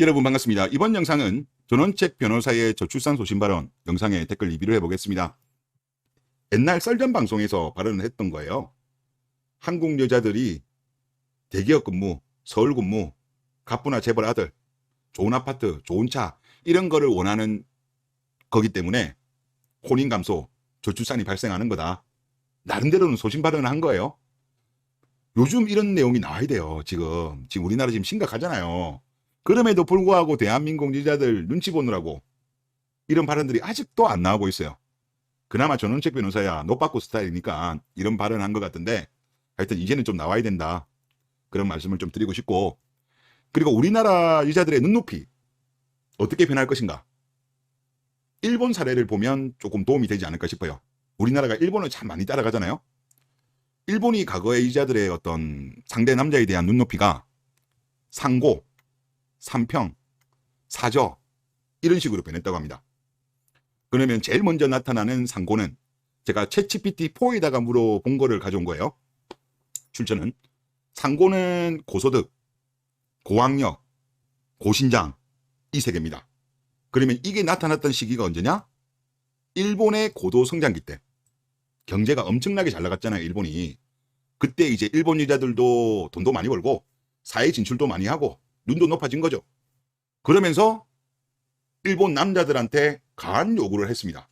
여러분 반갑습니다. 이번 영상은 전원책 변호사의 저출산 소신 발언 영상에 댓글 리뷰를 해보겠습니다. 옛날 썰전 방송에서 발언을 했던 거예요. 한국 여자들이 대기업 근무, 서울 근무, 가쁘나 재벌 아들, 좋은 아파트, 좋은 차 이런 거를 원하는 거기 때문에 혼인 감소, 저출산이 발생하는 거다. 나름대로는 소신 발언을 한 거예요. 요즘 이런 내용이 나와야 돼요. 지금 우리나라 지금 심각하잖아요. 그럼에도 불구하고 대한민국 여자들 눈치 보느라고 이런 발언들이 아직도 안 나오고 있어요. 그나마 전원책 변호사야 노빠꾸 스타일이니까 이런 발언을 한 것 같은데 하여튼 이제는 좀 나와야 된다. 그런 말씀을 좀 드리고 싶고, 그리고 우리나라 여자들의 눈높이 어떻게 변할 것인가. 일본 사례를 보면 조금 도움이 되지 않을까 싶어요. 우리나라가 일본을 참 많이 따라가잖아요. 일본이 과거의 여자들의 어떤 상대 남자에 대한 눈높이가 상고, 삼평, 사저 이런 식으로 변했다고 합니다. 그러면 제일 먼저 나타나는 상고는 제가 챗GPT4에다가 물어본 거를 가져온 거예요. 출처는 상고는 고소득, 고학력, 고신장 이 세 개입니다. 그러면 이게 나타났던 시기가 언제냐? 일본의 고도 성장기 때. 경제가 엄청나게 잘 나갔잖아요, 일본이. 그때 이제 일본 여자들도 돈도 많이 벌고 사회 진출도 많이 하고 눈도 높아진 거죠. 그러면서 일본 남자들한테 강한 요구를 했습니다.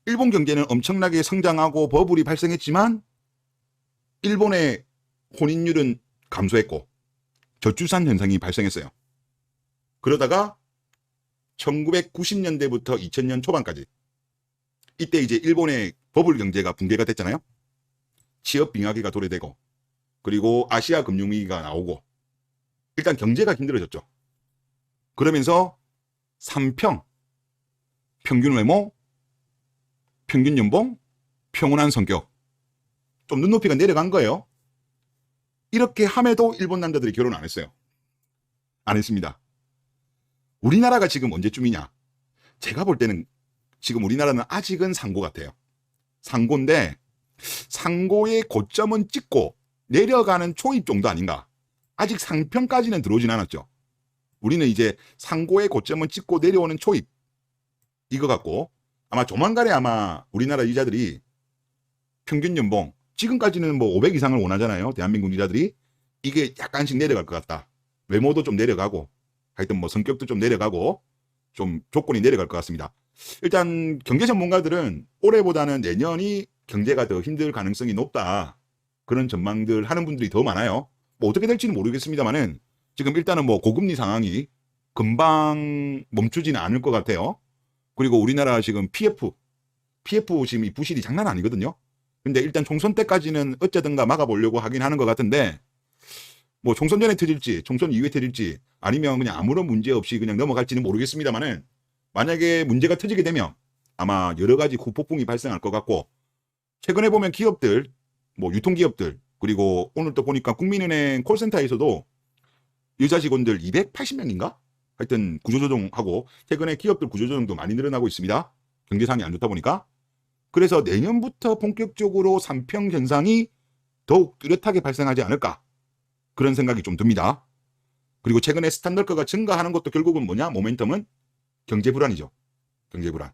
일본 경제는 엄청나게 성장하고 버블이 발생했지만 일본의 혼인율은 감소했고 저출산 현상이 발생했어요. 그러다가 1990년대부터 2000년 초반까지 이때 이제 일본의 버블 경제가 붕괴가 됐잖아요. 취업 빙하기가 도래되고 그리고 아시아 금융위기가 나오고 일단 경제가 힘들어졌죠. 그러면서 3평, 평균 외모, 평균 연봉, 평온한 성격, 좀 눈높이가 내려간 거예요. 이렇게 함에도 일본 남자들이 결혼 안 했어요. 안 했습니다. 우리나라가 지금 언제쯤이냐? 제가 볼 때는 지금 우리나라는 아직은 상고 같아요. 상고인데 상고의 고점은 찍고 내려가는 초입 정도 아닌가? 아직 상평까지는 들어오진 않았죠. 우리는 이제 상고의 고점은 찍고 내려오는 초입 이거 같고, 아마 조만간에 아마 우리나라 여자들이 평균 연봉 지금까지는 뭐 500 이상을 원하잖아요. 대한민국 여자들이. 이게 약간씩 내려갈 것 같다. 외모도 좀 내려가고 하여튼 뭐 성격도 좀 내려가고 좀 조건이 내려갈 것 같습니다. 일단 경제 전문가들은 올해보다는 내년이 경제가 더 힘들 가능성이 높다. 그런 전망들 하는 분들이 더 많아요. 뭐 어떻게 될지는 모르겠습니다만은 지금 일단은 뭐 고금리 상황이 금방 멈추지는 않을 것 같아요. 그리고 우리나라 지금 PF 지금 이 부실이 장난 아니거든요. 근데 일단 총선 때까지는 어쩌든가 막아보려고 하긴 하는 것 같은데 뭐 총선 전에 터질지 총선 이후에 터질지 아니면 그냥 아무런 문제 없이 그냥 넘어갈지는 모르겠습니다만은 만약에 문제가 터지게 되면 아마 여러 가지 후폭풍이 발생할 것 같고, 최근에 보면 기업들 뭐 유통기업들 그리고 오늘 또 보니까 국민은행 콜센터에서도 여자 직원들 280명인가? 하여튼 구조조정하고 최근에 기업들 구조조정도 많이 늘어나고 있습니다. 경제상이 안 좋다 보니까. 그래서 내년부터 본격적으로 삼평 현상이 더욱 뚜렷하게 발생하지 않을까 그런 생각이 좀 듭니다. 그리고 최근에 스탠더드가 증가하는 것도 결국은 뭐냐? 모멘텀은 경제 불안이죠. 경제 불안.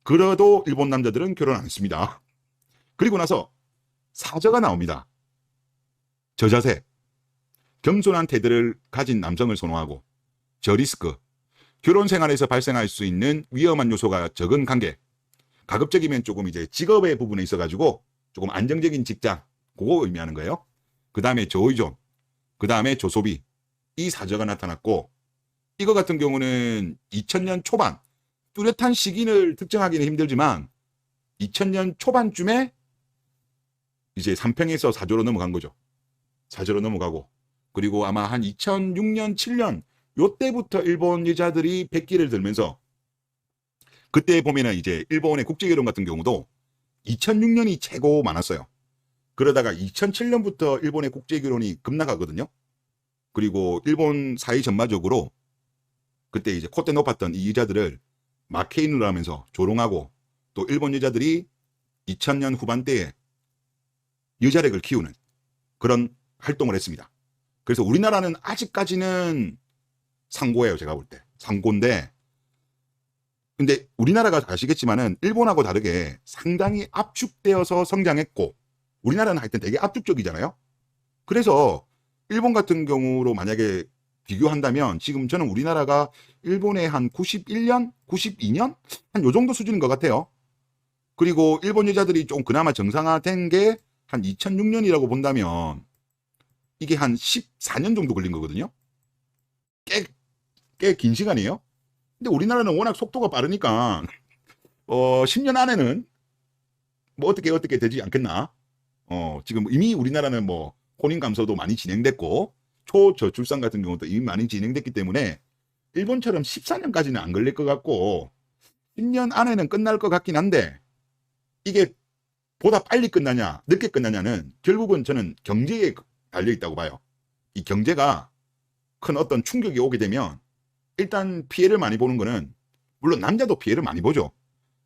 그래도 일본 남자들은 결혼 안 했습니다. 그리고 나서 사저가 나옵니다. 저자세. 겸손한 태도를 가진 남성을 선호하고 저리스크, 결혼 생활에서 발생할 수 있는 위험한 요소가 적은 관계, 가급적이면 조금 이제 직업의 부분에 있어가지고 조금 안정적인 직장, 그거 의미하는 거예요. 그 다음에 저의존, 그 다음에 조소비, 이 사저가 나타났고, 이거 같은 경우는 2000년 초반, 뚜렷한 시기를 특정하기는 힘들지만 2000년 초반쯤에 이제 3평에서 사저로 넘어간 거죠. 사저로 넘어가고, 그리고 아마 한 2006년, 7년 요때부터 일본 여자들이 백기를 들면서, 그때 보면은 이제 일본의 국제결혼 같은 경우도 2006년이 최고 많았어요. 그러다가 2007년부터 일본의 국제결혼이 급락하거든요. 그리고 일본 사회 전반적으로 그때 이제 콧대 높았던 이 여자들을 마케인으로 하면서 조롱하고, 또 일본 여자들이 2000년 후반대에 여자력을 키우는 그런 활동을 했습니다. 그래서 우리나라는 아직까지는 상고예요. 제가 볼 때. 상고인데 근데 우리나라가 아시겠지만은 일본하고 다르게 상당히 압축되어서 성장했고 우리나라는 하여튼 되게 압축적이잖아요. 그래서 일본 같은 경우로 만약에 비교한다면 지금 저는 우리나라가 일본의 한 91년, 92년? 한 요 정도 수준인 것 같아요. 그리고 일본 여자들이 좀 그나마 정상화된 게 한 2006년이라고 본다면 이게 한 14년 정도 걸린 거거든요. 꽤 긴 시간이에요. 근데 우리나라는 워낙 속도가 빠르니까 10년 안에는 뭐 어떻게 되지 않겠나. 지금 이미 우리나라는 뭐 혼인 감소도 많이 진행됐고 초저출산 같은 경우도 이미 많이 진행됐기 때문에 일본처럼 14년까지는 안 걸릴 것 같고 10년 안에는 끝날 것 같긴 한데 이게 보다 빨리 끝나냐 늦게 끝나냐는 결국은 저는 경제에 달려 있다고 봐요. 이 경제가 큰 어떤 충격이 오게 되면 일단 피해를 많이 보는 거는 물론 남자도 피해를 많이 보죠.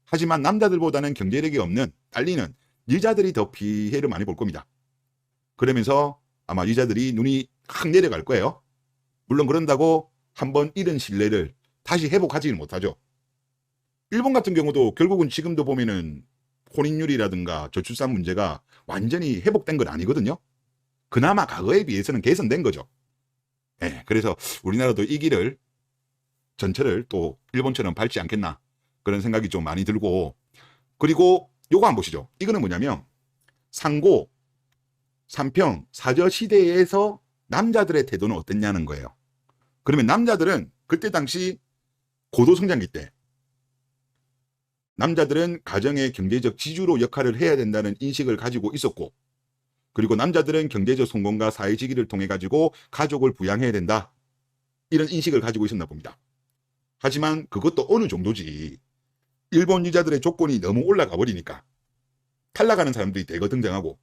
하지만 남자들보다는 경제력이 없는 딸리는 여자들이 더 피해를 많이 볼 겁니다. 그러면서 아마 여자들이 눈이 확 내려갈 거예요. 물론 그런다고 한번 잃은 신뢰를 다시 회복하지는 못하죠. 일본 같은 경우도 결국은 지금도 보면은 혼인율이라든가 저출산 문제가 완전히 회복된 건 아니거든요. 그나마 과거에 비해서는 개선된 거죠. 예, 그래서 우리나라도 이 길을 전체를 또 일본처럼 밟지 않겠나 그런 생각이 좀 많이 들고 그리고 요거 한번 보시죠. 이거는 뭐냐면 상고, 삼평, 사저 시대에서 남자들의 태도는 어땠냐는 거예요. 그러면 남자들은 그때 당시 고도성장기 때 남자들은 가정의 경제적 지주로 역할을 해야 된다는 인식을 가지고 있었고 그리고 남자들은 경제적 성공과 사회지기를 통해 가지고 가족을 부양해야 된다. 이런 인식을 가지고 있었나 봅니다. 하지만 그것도 어느 정도지. 일본 여자들의 조건이 너무 올라가 버리니까 탈락하는 사람들이 대거 등장하고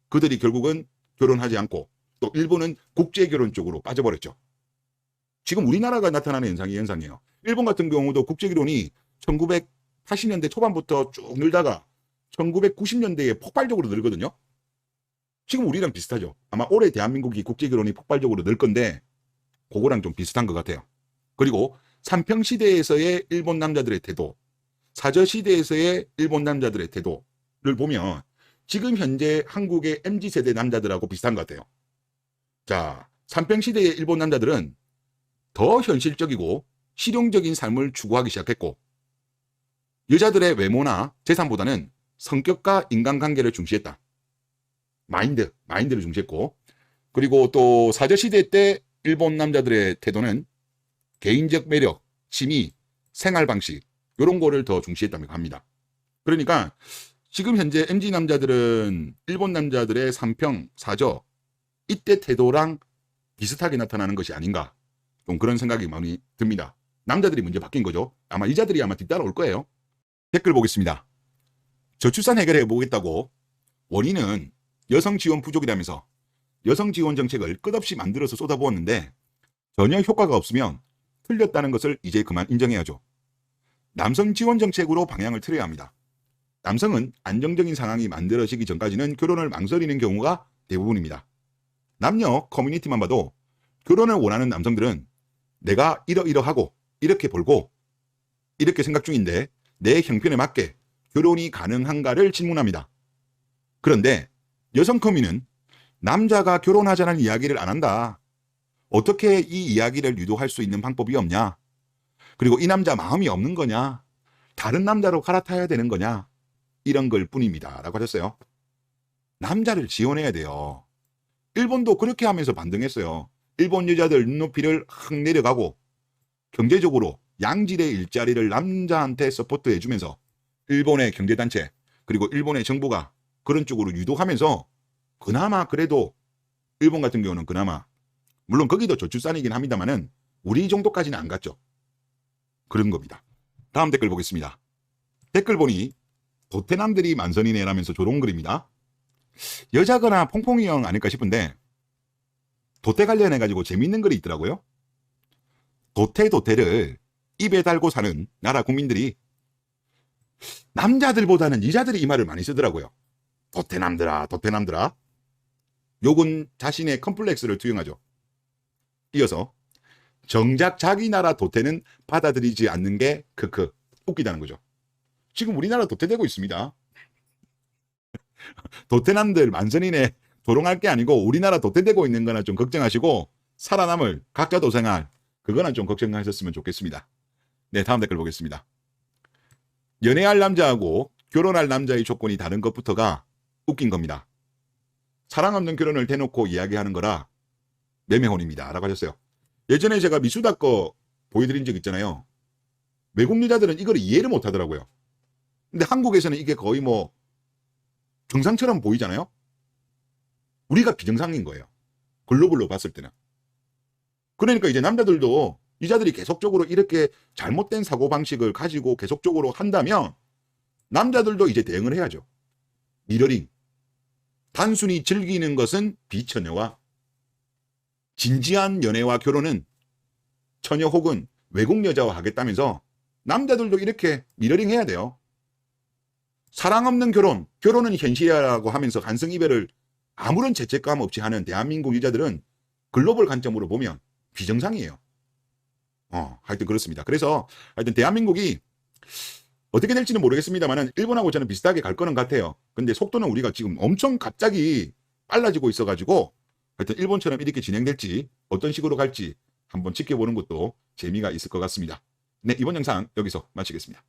그들이 결국은 결혼하지 않고 또 일본은 국제결혼 쪽으로 빠져버렸죠. 지금 우리나라가 나타나는 현상이에요. 일본 같은 경우도 국제결혼이 1980년대 초반부터 쭉 늘다가 1990년대에 폭발적으로 늘거든요. 지금 우리랑 비슷하죠. 아마 올해 대한민국이 국제결혼이 폭발적으로 늘 건데 그거랑 좀 비슷한 것 같아요. 그리고 삼평시대에서의 일본 남자들의 태도, 사저시대에서의 일본 남자들의 태도를 보면 지금 현재 한국의 MZ세대 남자들하고 비슷한 것 같아요. 자, 삼평시대의 일본 남자들은 더 현실적이고 실용적인 삶을 추구하기 시작했고 여자들의 외모나 재산보다는 성격과 인간관계를 중시했다. 마인드를 중시했고 그리고 또 사저시대 때 일본 남자들의 태도는 개인적 매력, 취미, 생활 방식 이런 거를 더 중시했다고 합니다. 그러니까 지금 현재 MZ 남자들은 일본 남자들의 삼평, 사저 이때 태도랑 비슷하게 나타나는 것이 아닌가 좀 그런 생각이 많이 듭니다. 남자들이 먼저 바뀐 거죠. 아마 여자들이 아마 뒤따라올 거예요. 댓글 보겠습니다. 저출산 해결해 보겠다고 원인은 여성 지원 부족이라면서 여성 지원 정책을 끝없이 만들어서 쏟아부었는데 전혀 효과가 없으면 틀렸다는 것을 이제 그만 인정해야죠. 남성 지원 정책으로 방향을 틀어야 합니다. 남성은 안정적인 상황이 만들어지기 전까지는 결혼을 망설이는 경우가 대부분입니다. 남녀 커뮤니티만 봐도 결혼을 원하는 남성들은 내가 이러이러하고 이렇게 벌고 이렇게 생각 중인데 내 형편에 맞게 결혼이 가능한가를 질문합니다. 그런데 여성 커뮤는 남자가 결혼하자는 이야기를 안 한다. 어떻게 이 이야기를 유도할 수 있는 방법이 없냐? 그리고 이 남자 마음이 없는 거냐? 다른 남자로 갈아타야 되는 거냐? 이런 걸 뿐입니다. 라고 하셨어요. 남자를 지원해야 돼요. 일본도 그렇게 하면서 반등했어요. 일본 여자들 눈높이를 확 내려가고 경제적으로 양질의 일자리를 남자한테 서포트 해주면서 일본의 경제단체 그리고 일본의 정부가 그런 쪽으로 유도하면서 그나마 그래도 일본 같은 경우는 그나마 물론 거기도 저출산이긴 합니다만은 우리 정도까지는 안 갔죠. 그런 겁니다. 다음 댓글 보겠습니다. 댓글 보니 도태남들이 만선이네라면서 조롱 글입니다. 여자거나 퐁퐁이 형 아닐까 싶은데 도태 관련해가지고 재밌는 글이 있더라고요. 도태를 입에 달고 사는 나라 국민들이 남자들보다는 여자들이 이 말을 많이 쓰더라고요. 도태남들아. 욕은 자신의 컴플렉스를 투영하죠. 이어서 정작 자기 나라 도태는 받아들이지 않는 게 크크 웃기다는 거죠. 지금 우리나라 도태되고 있습니다. 도태남들 만선인에 도롱할 게 아니고 우리나라 도태되고 있는 거나 좀 걱정하시고 살아남을 각자 도생할 그거나 좀 걱정하셨으면 좋겠습니다. 네, 다음 댓글 보겠습니다. 연애할 남자하고 결혼할 남자의 조건이 다른 것부터가 웃긴 겁니다. 사랑 없는 결혼을 대놓고 이야기하는 거라 매매혼입니다. 라고 하셨어요. 예전에 제가 미수다 거 보여드린 적 있잖아요. 외국 여자들은 이걸 이해를 못 하더라고요. 근데 한국에서는 이게 거의 뭐 정상처럼 보이잖아요. 우리가 비정상인 거예요. 글로벌로 봤을 때는. 그러니까 이제 남자들도 여자들이 계속적으로 이렇게 잘못된 사고방식을 가지고 계속적으로 한다면 남자들도 이제 대응을 해야죠. 미러링. 단순히 즐기는 것은 비처녀와 진지한 연애와 결혼은 처녀 혹은 외국 여자와 하겠다면서 남자들도 이렇게 미러링 해야 돼요. 사랑 없는 결혼, 결혼은 현실이라고 하면서 간성 이별을 아무런 죄책감 없이 하는 대한민국 여자들은 글로벌 관점으로 보면 비정상이에요. 하여튼 그렇습니다. 그래서 하여튼 대한민국이 어떻게 될지는 모르겠습니다만 일본하고 저는 비슷하게 갈 거는 같아요. 근데 속도는 우리가 지금 엄청 갑자기 빨라지고 있어가지고 하여튼 일본처럼 이렇게 진행될지 어떤 식으로 갈지 한번 지켜보는 것도 재미가 있을 것 같습니다. 네, 이번 영상 여기서 마치겠습니다.